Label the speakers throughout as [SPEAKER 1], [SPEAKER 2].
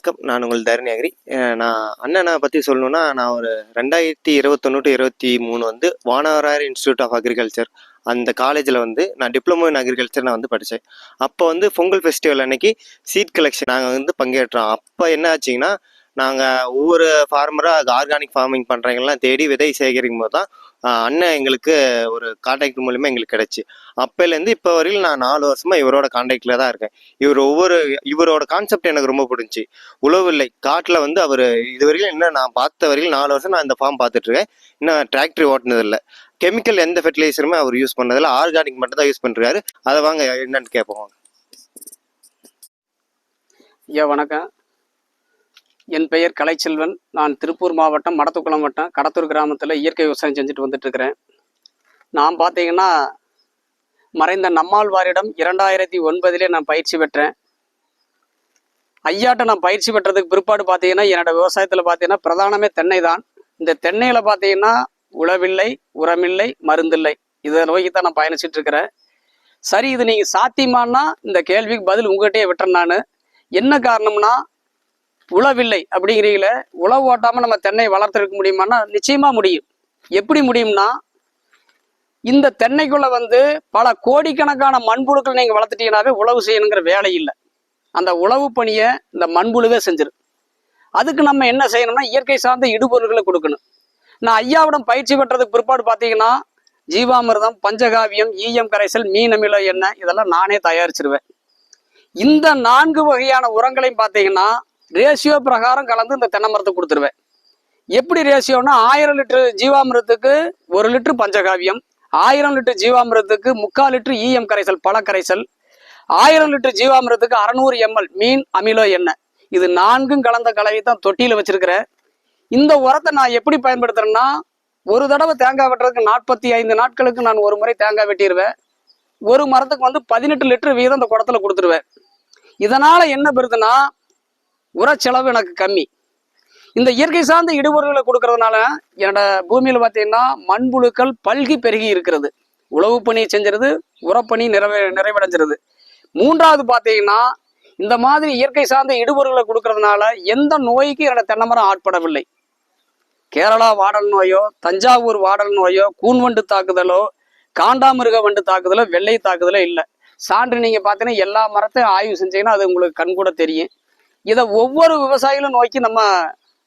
[SPEAKER 1] வணக்கம். நான் உங்கள் தருணியகிரி. நான் அண்ணனை பற்றி சொல்லணுன்னா, நான் ஒரு 2021 to 23 வந்து வானவராயர் இன்ஸ்டியூட் ஆஃப் அக்ரிகல்ச்சர் அந்த காலேஜில் வந்து நான் டிப்ளமோ இன் அக்ரிகல்ச்சர் நான் வந்து படித்தேன். அப்போ வந்து பொங்கல் ஃபெஸ்டிவல் அன்னைக்கு சீட் கலெக்ஷன் நாங்கள் வந்து பங்கேற்றோம். அப்போ என்ன ஆச்சுங்கன்னா, நாங்கள் ஒவ்வொரு ஃபார்மராக ஆர்கானிக் ஃபார்மிங் பண்ணுறவங்கலாம் தேடி விதை சேகரிக்கும் போது தான் அண்ணன் எங்களுக்கு ஒரு கான்டாக்ட் மூலிமா எங்களுக்கு கிடச்சி. அப்போலேருந்து இப்போ வரையிலும் நான் 4 வருஷமாக இவரோட கான்டாக்டில் தான் இருக்கேன். இவரோட கான்செப்ட் எனக்கு ரொம்ப பிடிச்சி. உழவில்லை காட்டில் வந்து அவர் இதுவரையிலும் இன்னும் நான் பார்த்த வரையிலும் 4 வருஷம் நான் இந்த ஃபார்ம் பார்த்துட்ருக்கேன். இன்னும் டிராக்டர் ஓட்டினதில்லை. கெமிக்கல் எந்த ஃபெர்டிலைசருமே அவர் யூஸ் பண்ணதில்லை. ஆர்கானிக் மட்டும் தான் யூஸ் பண்ணுறாரு. அதை வாங்க என்னன்னு கேட்போம்.
[SPEAKER 2] ஐயா வணக்கம். என் பெயர் கலைச்செல்வன். நான் திருப்பூர் மாவட்டம் மடத்துக்குளம் வட்டம் கடத்தூர் கிராமத்தில் இயற்கை விவசாயம் செஞ்சுட்டு வந்துட்டுருக்கிறேன். நான் பார்த்தீங்கன்னா மறைந்த நம்மாழ்வாரிடம் 2009 நான் பயிற்சி பெற்றேன். ஐயாட்ட நான் பயிற்சி பெற்றதுக்கு பிற்பாடு பார்த்தீங்கன்னா என்னோட விவசாயத்தில் பார்த்தீங்கன்னா பிரதானமே தென்னை தான். இந்த தென்னையில் பார்த்தீங்கன்னா உழவில்லை, உரமில்லை, மருந்தில்லை, இதை நோக்கி தான் நான் பயணிச்சுட்டு இருக்கிறேன். சரி, இது நீங்கள் சாத்தியமானா இந்த கேள்விக்கு பதில் உங்கள்கிட்டயே விட்டுறேன். நான் என்ன காரணம்னா, உழவில்லை அப்படிங்கிறீங்கள, உழவு ஓட்டாமல் நம்ம தென்னை வளர்த்துருக்க முடியுமான்னா நிச்சயமா முடியும். எப்படி முடியும்னா, இந்த தென்னைக்குள்ள வந்து பல கோடிக்கணக்கான மண்புழுக்கள் நீங்கள் வளர்த்துட்டீங்கன்னாவே உழவு செய்யணுங்கிற வேலை இல்லை. அந்த உழவு பணியை இந்த மண்புழுவே செஞ்சிடும். அதுக்கு நம்ம என்ன செய்யணும்னா, இயற்கை சார்ந்த இடுபொருள்களை கொடுக்கணும். நான் ஐயாவிடம் பயிற்சி பெற்றதுக்கு பிற்பாடு பார்த்தீங்கன்னா ஜீவாமிர்தம், பஞ்சகாவியம், ஈயம் கரைசல், மீன் அமில எண்ணெய் இதெல்லாம் நானே தயாரிச்சிருவேன். இந்த 4 வகையான உரங்களையும் பார்த்தீங்கன்னா ரேஷியோ பிரகாரம் கலந்து இந்த தென்னை மரத்தை கொடுத்துருவேன். எப்படி ரேஷியோன்னா, 1000 லிட்டர் ஜீவாமிரத்துக்கு 1 லிட்டர் பஞ்சகாவியம், 1000 லிட்டர் ஜீவாமிரத்துக்கு 3/4 லிட்டர் ஈயம் கரைசல் பழக்கரைசல், 1000 லிட்டர் ஜீவாமிரத்துக்கு 600 ml மீன் அமிலோ எண்ணெய், இது 4ம் கலந்த கலவை தான் தொட்டியில் வச்சிருக்கிறேன். இந்த உரத்தை நான் எப்படி பயன்படுத்துறேன்னா, ஒரு தடவை தேங்காய் வெட்டுறதுக்கு 45 நாட்களுக்கு நான் ஒரு முறை தேங்காய் வெட்டிடுவேன். ஒரு மரத்துக்கு வந்து 18 லிட்டர் வீதம் இந்த குடத்துல கொடுத்துருவேன். இதனால என்ன பெறுதுன்னா, உரச்செலவு எனக்கு கம்மி. இந்த இயற்கை சார்ந்த இடுபொருள்களை கொடுக்கறதுனால என்னோட பூமியில் பார்த்தீங்கன்னா மண்புழுக்கள் பல்கி பெருகி இருக்கிறது. உழவு பணி செஞ்சிருது, உரப்பணி நிறைவடைஞ்சிருது. 3வது பார்த்தீங்கன்னா, இந்த மாதிரி இயற்கை சார்ந்த இடுபொருள்களை கொடுக்கறதுனால எந்த நோய்க்கு என்னோட தென்னைமரம் ஆட்படவில்லை. கேரளா வாடல் நோயோ, தஞ்சாவூர் வாடல் நோயோ, கூன்வண்டு தாக்குதலோ, காண்டாமிருக வண்டு தாக்குதலோ, வெள்ளை தாக்குதலோ இல்லை. சான்று நீங்கள் பார்த்தீங்கன்னா எல்லா மரத்தையும் ஆய்வு செஞ்சீங்கன்னா அது உங்களுக்கு கண்கூட தெரியும். இதை ஒவ்வொரு விவசாயிகளும் நோக்கி நம்ம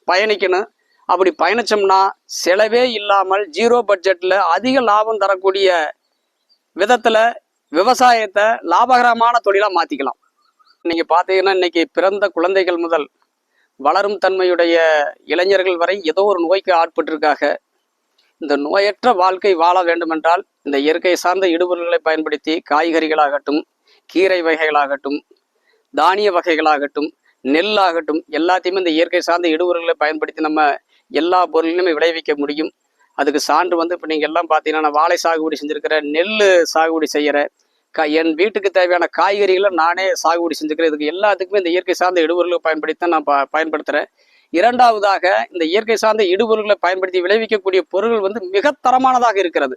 [SPEAKER 2] பயணிக்கணும். அப்படி பயணிச்சோம்னா செலவே இல்லாமல் 0 பட்ஜெட்டில் அதிக லாபம் தரக்கூடிய விதத்தில் விவசாயத்தை லாபகரமான தொழிலாக மாற்றிக்கலாம். நீங்கள் பார்த்தீங்கன்னா இன்னைக்கு பிறந்த குழந்தைகள் முதல் வளரும் தன்மையுடைய இளைஞர்கள் வரை ஏதோ ஒரு நோய்க்கு ஆட்பட்டிருக்காக. இந்த நோயற்ற வாழ்க்கை வாழ வேண்டுமென்றால் இந்த இயற்கை சார்ந்த இடுபொருள்களை பயன்படுத்தி காய்கறிகளாகட்டும், கீரை வகைகளாகட்டும், தானிய வகைகளாகட்டும், நெல்லாகட்டும் எல்லாத்தையுமே இந்த இயற்கை சார்ந்த இடுபொருள்களை பயன்படுத்தி நம்ம எல்லா பொருளையுமே விளைவிக்க முடியும். அதுக்கு சான்று வந்து இப்போ நீங்கள் எல்லாம் பார்த்தீங்கன்னா நான் வாழை சாகுபடி செஞ்சுருக்கிறேன், நெல் சாகுபடி செய்கிறேன், என் வீட்டுக்கு தேவையான காய்கறிகளை நானே சாகுபடி செஞ்சுக்கிறேன். இதுக்கு எல்லாத்துக்குமே இந்த இயற்கை சார்ந்த இடுபொருள்களை பயன்படுத்தி தான் நான் பயன்படுத்துகிறேன். 2வதாக, இந்த இயற்கை சார்ந்த இடுபொருள்களை பயன்படுத்தி விளைவிக்கக்கூடிய பொருட்கள் வந்து மிக தரமானதாக இருக்கிறது.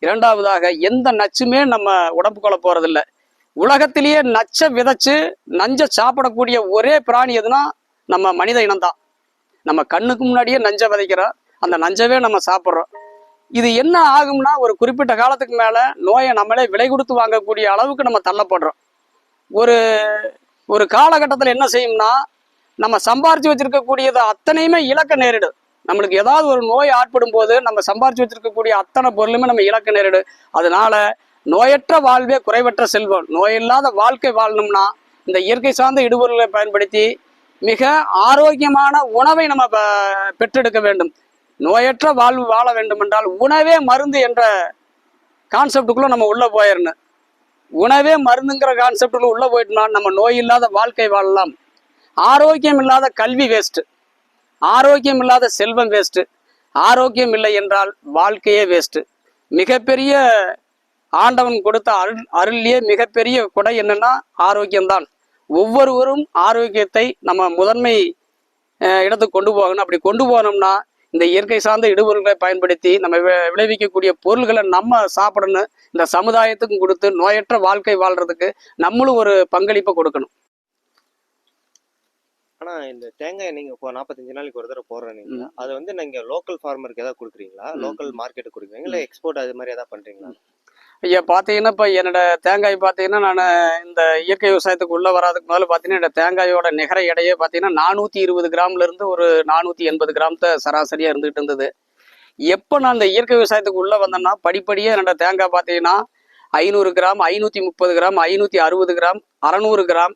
[SPEAKER 2] 2வதாக, எந்த நச்சுமே நம்ம உடம்புக்குள்ள போகிறதில்லை. உலகத்திலேயே நச்சை விதைச்சு நஞ்சை சாப்பிடக்கூடிய ஒரே பிராணி எதுனா நம்ம மனித இனம்தான். நம்ம கண்ணுக்கு முன்னாடியே நஞ்சை விதைக்கிறோம், அந்த நஞ்சவே நம்ம சாப்பிட்றோம். இது என்ன ஆகும்னா, ஒரு குறிப்பிட்ட காலத்துக்கு மேலே நோயை நம்மளே விலை கொடுத்து வாங்கக்கூடிய அளவுக்கு நம்ம தள்ளப்படுறோம். ஒரு காலகட்டத்தில் என்ன செய்யும்னா, நம்ம சம்பாரிச்சு வச்சிருக்கக்கூடியதை அத்தனையுமே இழக்க நேரிடும். நம்மளுக்கு ஏதாவது ஒரு நோய் ஆட்படும் போது நம்ம சம்பாரிச்சு வச்சிருக்கக்கூடிய அத்தனை பொருளுமே நம்ம இழக்க நேரிடும். அதனால நோயற்ற வாழ்வே குறைவற்ற செல்வம். நோயில்லாத வாழ்க்கை வாழணும்னா இந்த இயற்கை சார்ந்த இடுபொருள்களை பயன்படுத்தி மிக ஆரோக்கியமான உணவை நம்ம பெற்றெடுக்க வேண்டும். நோயற்ற வாழ்வு வாழ வேண்டும் என்றால் உணவே மருந்து என்ற கான்செப்டுக்குள்ள நம்ம உள்ள போயிடணும். உணவே மருந்துங்கிற கான்செப்டுக்குள்ள உள்ள போயிட்டோம்னா நம்ம நோய் இல்லாத வாழ்க்கை வாழலாம். ஆரோக்கியம் இல்லாத கல்வி வேஸ்ட்டு, ஆரோக்கியம் இல்லாத செல்வம் வேஸ்ட்டு, ஆரோக்கியம் இல்லை என்றால் வாழ்க்கையே வேஸ்ட்டு. மிகப்பெரிய ஆண்டவன் கொடுத்த அருள்லேயே மிகப்பெரிய கொடை என்னன்னா ஆரோக்கியம்தான். ஒவ்வொருவரும் ஆரோக்கியத்தை நம்ம முதன்மை இடத்துக்கு கொண்டு போகணும். அப்படி கொண்டு போனோம்னா இந்த இயற்கை சார்ந்த இடுபொருள்களை பயன்படுத்தி நம்ம விளைவிக்கக்கூடிய பொருள்களை நம்ம சாப்பிடணும். இந்த சமுதாயத்துக்கும் கொடுத்து நோயற்ற வாழ்க்கை வாழ்றதுக்கு நம்மளும் ஒரு பங்களிப்பை கொடுக்கணும்.
[SPEAKER 1] ஆனா இந்த தேங்காய் நீங்க இப்போ 45 நாளைக்கு ஒரு தடவை போடுறீங்க, அது வந்து நீங்க லோக்கல் ஃபார்மருக்கு ஏதாவது கொடுக்குறீங்களா, லோக்கல் மார்க்கெட்டுக்கு கொடுக்குறீங்களா, இல்லை எக்ஸ்போர்ட் அது மாதிரி ஏதாவது பண்றீங்களா?
[SPEAKER 2] ஐயா பார்த்தீங்கன்னா இப்போ என்னோட தேங்காய் பார்த்தீங்கன்னா நான் இந்த இயற்கை விவசாயத்துக்கு உள்ள வராதுக்கு முதல்ல பார்த்தீங்கன்னா என்னோட தேங்காயோட நிகர எடையே பார்த்தீங்கன்னா 420 கிராம்ல இருந்து ஒரு 480 கிராம் சராசரியா இருந்துகிட்டு இருந்தது. எப்போ நான் இந்த இயற்கை விவசாயத்துக்கு உள்ள வந்தேன்னா படிப்படியே என்னோட தேங்காய் பார்த்தீங்கன்னா 500 gram, 530 gram, 560 gram, 600 gram,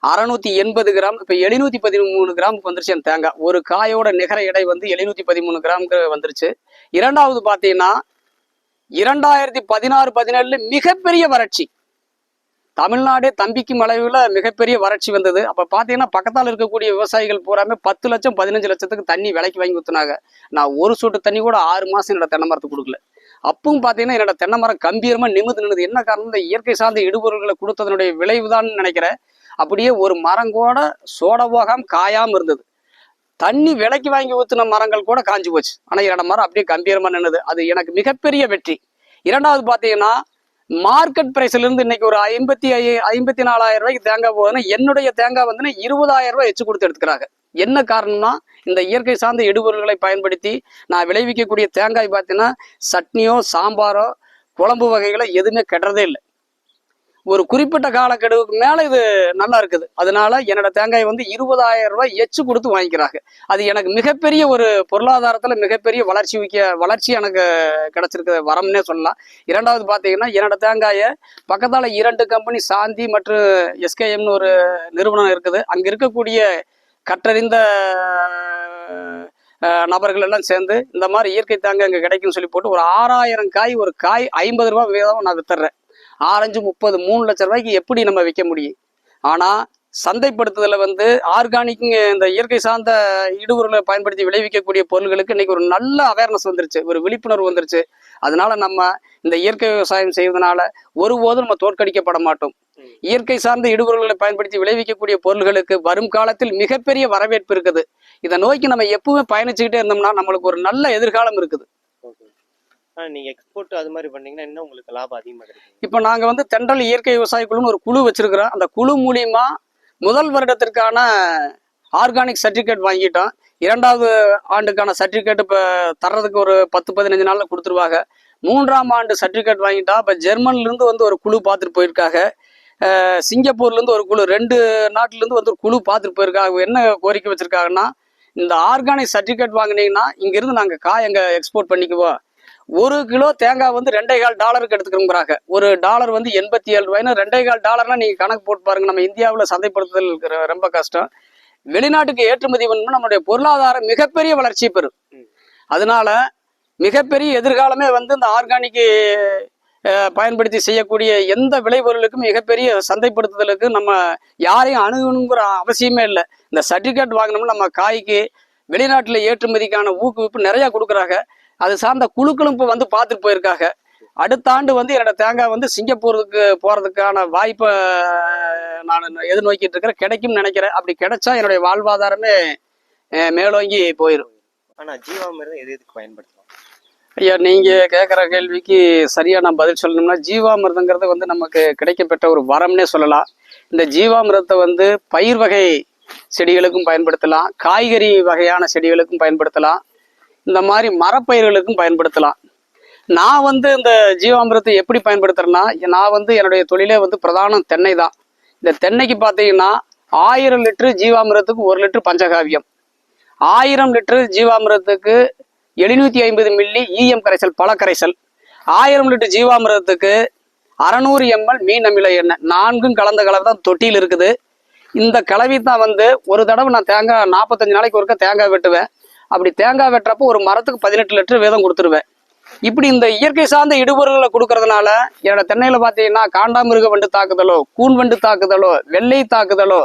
[SPEAKER 2] 680 gram, இப்போ 713 கிராமுக்கு வந்துருச்சு என் தேங்காய். ஒரு காயோட நிகர எடை வந்து 713 கிராமுக்கு வந்துருச்சு. இரண்டாவது பார்த்தீங்கன்னா 2016-17 மிகப்பெரிய வறட்சி, தமிழ்நாடே தம்பிக்கும் அளவில் மிகப்பெரிய வறட்சி வந்தது. அப்போ பார்த்தீங்கன்னா பக்கத்தால் இருக்கக்கூடிய விவசாயிகள் பூராமே 10 லட்சம் 15 லட்சத்துக்கு தண்ணி விலைக்கு வாங்கி ஊற்றுனாங்க. நான் ஒரு சொட்டு தண்ணி கூட 6 மாதம் என்னோட தென்னை மரத்துக்கு கொடுக்கல. அப்பவும் பார்த்தீங்கன்னா என்னோட தென்னை மரம் கம்பீரமாக நிமிர்ந்து நின்றுது. என்ன காரணம், இந்த இயற்கை சார்ந்த இடுபொருள்களை கொடுத்ததனுடைய விளைவுதான் நினைக்கிறேன். அப்படியே ஒரு மரம் கூட சோட போகாம காயாம இருந்தது. தண்ணி விலைக்கு வாங்கி ஊற்றின மரங்கள் கூட காஞ்சி போச்சு. ஆனால் என்னோட மரம் அப்படியே கம்பீரமாக நின்றுது. அது எனக்கு மிகப்பெரிய வெற்றி. இரண்டாவது பார்த்தீங்கன்னா மார்க்கெட் பிரைஸ்ல இருந்து இன்னைக்கு ஒரு 54,000 ரூபாய்க்கு தேங்காய் போகுதுன்னா என்னுடைய தேங்காய் வந்து 20,000 ரூபாய் எச்சு கொடுத்து எடுத்துக்கிறாங்க. என்ன காரணம்னா இந்த இயற்கை சார்ந்த இடுபொருள்களை பயன்படுத்தி நான் விளைவிக்கக்கூடிய தேங்காய் பார்த்தீங்கன்னா சட்னியோ சாம்பாரோ குழம்பு வகைகளோ எதுவுமே கெடுறதே இல்லை. ஒரு குறிப்பிட்ட காலக்கெடுவுக்கு மேல இது நல்லா இருக்குது. அதனால என்னோட தேங்காய் வந்து 20,000 ரூபாய் எச்சு கொடுத்து வாங்கிக்கிறாங்க. அது எனக்கு மிகப்பெரிய ஒரு பொருளாதாரத்துல மிகப்பெரிய வளர்ச்சி எனக்கு கிடைச்சிருக்க வரம்னே சொல்லலாம். இரண்டாவது பாத்தீங்கன்னா என்னோட தேங்காயை பக்கத்தால 2 கம்பெனி சாந்தி மற்றும் எஸ்கேஎம்னு ஒரு நிறுவனம் இருக்குது. அங்க இருக்கக்கூடிய கற்றறிந்த நபர்கள் எல்லாம் சேர்ந்து இந்த மாதிரி இயற்கை தேங்காய் இங்க கிடைக்குன்னு சொல்லி போட்டு ஒரு 6,000 காய், ஒரு காய் 50 ரூபாய் வீதம் நான் வித்துறேன். ஆரஞ்சு 30, 3 லட்சம் ரூபாய்க்கு எப்படி நம்ம விற்க முடியும்? ஆனா சந்தைப்படுத்துதல வந்து ஆர்கானிக் இந்த இயற்கை சார்ந்த இடுபொருளை பயன்படுத்தி விளைவிக்கக்கூடிய பொருள்களுக்கு இன்னைக்கு ஒரு நல்ல அவேர்னஸ் வந்துருச்சு, ஒரு விழிப்புணர்வு வந்துருச்சு. அதனால நம்ம இந்த இயற்கை விவசாயம் செய்வதனால ஒருபோதும் நம்ம தோற்கடிக்கப்பட மாட்டோம். இயற்கை சார்ந்த இடுபொருள்களை பயன்படுத்தி விளைவிக்கக்கூடிய பொருள்களுக்கு வரும் காலத்தில் மிகப்பெரிய வரவேற்பு இருக்குது. இதை நோக்கி நம்ம எப்பவுமே பயணிச்சுக்கிட்டே இருந்தோம்னா நம்மளுக்கு ஒரு நல்ல எதிர்காலம் இருக்குது.
[SPEAKER 1] நீங்க எக்ஸ்போர்ட் அது மாதிரி பண்ணீங்கன்னா இன்னும் உங்களுக்கு லாபம் அதிகமாக கிடைக்கும்.
[SPEAKER 2] இப்போ நாங்க வந்து தென்றல் இயற்கை விவசாய குழுன்னு ஒரு குழு வச்சிருக்கிறோம். அந்த குழு மூலியமா முதல் வருடத்திற்கான ஆர்கானிக் சர்டிஃபிகேட் வாங்கிட்டோம். 2வது ஆண்டுக்கான சர்டிஃபிகேட் இப்போ தர்றதுக்கு ஒரு 10-15 நாளில் கொடுத்துருவாங்க. 3ஆம் ஆண்டு சர்டிஃபிகேட் வாங்கிட்டா இப்போ ஜெர்மன்லேருந்து வந்து ஒரு குழு பார்த்துட்டு போயிருக்காங்க. சிங்கப்பூர்லேருந்து ஒரு குழு, 2 நாட்டிலேருந்து வந்து ஒரு குழு பார்த்துட்டு போயிருக்காங்க. என்ன கோரிக்கை வச்சிருக்காங்கன்னா, இந்த ஆர்கானிக் சர்டிஃபிகேட் வாங்கினீங்கன்னா இங்கேருந்து நாங்கள் காய் எங்கே எக்ஸ்போர்ட் பண்ணிக்குவோம். 1 கிலோ தேங்காய் வந்து $2.25 எடுத்துக்கிறோங்கிறாங்க. ஒரு டாலர் வந்து 87 ரூபாய்னா $2.25 நீங்க கணக்கு போட்டு பாருங்க. நம்ம இந்தியாவில் சந்தைப்படுத்துதல் ரொம்ப கஷ்டம். வெளிநாட்டுக்கு ஏற்றுமதி பண்ணணும், நம்மளுடைய பொருளாதாரம் மிகப்பெரிய வளர்ச்சி பெறும். அதனால மிகப்பெரிய எதிர்காலமே வந்து இந்த ஆர்கானிக் பயன்படுத்தி செய்யக்கூடிய எந்த விளைபொருளுக்கும் மிகப்பெரிய சந்தைப்படுத்துதலுக்கு நம்ம யாரையும் அணுகணுங்கிற அவசியமே இல்லை. இந்த சர்டிஃபிகேட் வாங்கினோம்னா நம்ம காய்க்கு வெளிநாட்டில் ஏற்றுமதிக்கான ஊக்குவிப்பு நிறைய கொடுக்குறாங்க. அது சார்ந்த குழுக்களும் இப்போ வந்து பார்த்துட்டு போயிருக்காங்க. அடுத்த ஆண்டு வந்து என்னோட தேங்காய் வந்து சிங்கப்பூருக்கு போறதுக்கான வாய்ப்பை நான் எதிர்நோக்கிட்டு இருக்கிறேன். கிடைக்கும்னு நினைக்கிறேன். அப்படி கிடைச்சா என்னுடைய வாழ்வாதாரமே மேலோங்கி போயிடும்.
[SPEAKER 1] ஆனா ஜீவாமிர்தம் எதுக்கு பயன்படுத்தலாம்?
[SPEAKER 2] ஐயா, நீங்க கேட்குற கேள்விக்கு சரியா நான் பதில் சொல்லணும்னா, ஜீவாமிர்தங்கிறது வந்து நமக்கு கிடைக்கப்பட்ட ஒரு வரம்னே சொல்லலாம். இந்த ஜீவாமிர்தத்தை வந்து பயிர் வகை செடிகளுக்கும் பயன்படுத்தலாம், காய்கறி வகையான செடிகளுக்கும் பயன்படுத்தலாம், இந்த மாதிரி மரப்பயிர்களுக்கும் பயன்படுத்தலாம். நான் வந்து இந்த ஜீவாமிர்தத்தை எப்படி பயன்படுத்துறேன்னா, நான் வந்து என்னுடைய தொழிலே வந்து பிரதானம் தென்னை தான். இந்த தென்னைக்கு பார்த்தீங்கன்னா 1000 லிட்டரு ஜீவாமிர்தத்துக்கு 1 லிட்டரு பஞ்சகாவியம், 1000 லிட்டரு ஜீவாமிர்தத்துக்கு 750 மில்லி ஈயம் கரைசல், பழக்கரைசல், 1000 லிட்டர் ஜீவாமிர்தத்துக்கு 600 ml மீன் அமில எண்ணெய், 4ம் கலந்த கலவை தான் தொட்டியில் இருக்குது. இந்த கலவை தான் வந்து ஒரு தடவை நான் தேங்காய் 45 நாளைக்கு ஒருக்க தேங்காய் வெட்டுவேன். அப்படி தேங்காய் வெட்டுறப்போ ஒரு மரத்துக்கு 18 லிட்டர் வீதம் கொடுத்துருவேன். இப்படி இந்த இயற்கை சார்ந்த இடுபொருள்களை கொடுக்கறதுனால என்னோட தென்னையில பார்த்தீங்கன்னா காண்டாமிருக வண்டு தாக்குதலோ, கூன் வண்டு தாக்குதலோ, வெள்ளை தாக்குதலோ,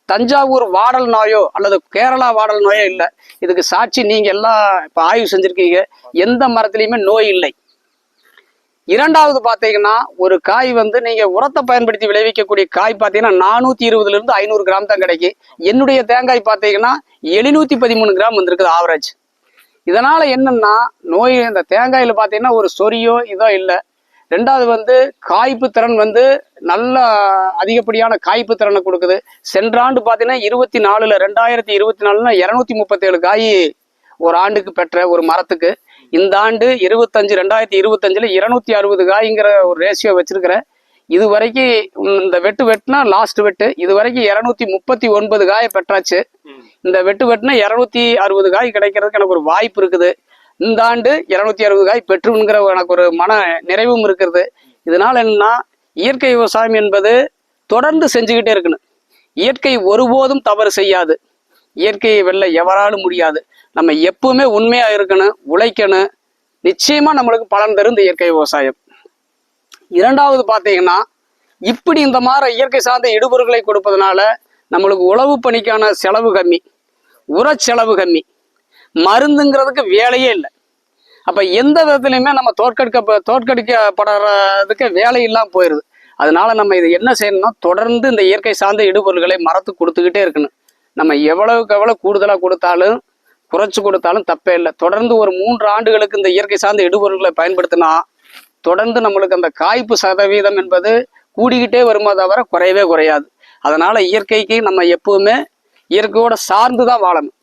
[SPEAKER 2] தஞ்சாவூர் வாடல் நோயோ அல்லது கேரளா வாடல் நோயோ இல்லை. இதுக்கு சாட்சி நீங்க எல்லாம் இப்ப ஆய்வு செஞ்சிருக்கீங்க. எந்த மரத்துலையுமே நோய் இல்லை. இரண்டாவது பார்த்தீங்கன்னா ஒரு காய் வந்து நீங்க உரத்தை பயன்படுத்தி விளைவிக்கக்கூடிய காய் பார்த்தீங்கன்னா 420 இருந்து 500 கிராம் தான் கிடைக்கும். என்னுடைய தேங்காய் பார்த்தீங்கன்னா 713 கிராம் வந்திருக்குது ஆவரேஜ். இதனால என்னன்னா நோய் இந்த தேங்காயில பார்த்தீங்கன்னா ஒரு சொரியோ இதோ இல்லை. ரெண்டாவது வந்து காய்ப்பு திறன் வந்து நல்ல அதிகப்படியான காய்ப்பு திறனை கொடுக்குது. சென்ற ஆண்டு பார்த்தீங்கன்னா 2024 237 காய் ஒரு ஆண்டுக்கு பெற்ற ஒரு மரத்துக்கு, இந்த ஆண்டு 2025 260 காய்ங்கிற ஒரு ரேஷியோ வச்சிருக்கிறேன். இது வரைக்கும் இந்த வெட்டுனா லாஸ்ட் வெட்டு இது வரைக்கும் 239 காயை பெற்றாச்சு. இந்த வெட்டுனா 260 காய் கிடைக்கிறதுக்கு எனக்கு ஒரு வாய்ப்பு இருக்குது. இந்த ஆண்டு 260 காய் பெற்றுங்கிற எனக்கு ஒரு மன நிறைவும் இருக்கிறது. இதனால என்னன்னா, இயற்கை விவசாயம் என்பது தொடர்ந்து செஞ்சுக்கிட்டே இருக்கணும். இயற்கை ஒருபோதும் தவறு செய்யாது. இயற்கையை வெல்ல எவராலும் முடியாது. நம்ம எப்பவுமே உண்மையா இருக்கணும், உழைக்கணும். நிச்சயமா நம்மளுக்கு பலன் தரும் இந்த இயற்கை விவசாயம். இரண்டாவது பார்த்தீங்கன்னா, இப்படி இந்த மாதிரி இயற்கை சார்ந்த இடுபொருட்களை கொடுப்பதனால நம்மளுக்கு உழவு பணிக்கான செலவு கம்மி, உர செலவு கம்மி, மருந்துங்கிறதுக்கு வேலையே இல்லை. அப்ப எந்த விதத்துலையுமே நம்ம தோற்கடிக்கப்படுறதுக்கு வேலை இல்லாமல் போயிடுது. அதனால நம்ம இது என்ன செய்யணும்னா, தொடர்ந்து இந்த இயற்கை சார்ந்த இடுபொருட்களை மரத்துக்கு கொடுத்துக்கிட்டே இருக்கணும். நம்ம எவ்வளவுக்கு எவ்வளவு கூடுதலாக கொடுத்தாலும் குறைச்சு கொடுத்தாலும் தப்பே இல்லை. தொடர்ந்து ஒரு 3 ஆண்டுகளுக்கு இந்த இயற்கை சார்ந்த இடுபொருட்களை பயன்படுத்தினா தொடர்ந்து நம்மளுக்கு அந்த காய்ப்பு சதவீதம் என்பது கூடிக்கிட்டே வருமா தவிர குறையவே குறையாது. அதனால இயற்கைக்கு நம்ம எப்பவுமே இயற்கையோட சார்ந்து தான் வாழணும்.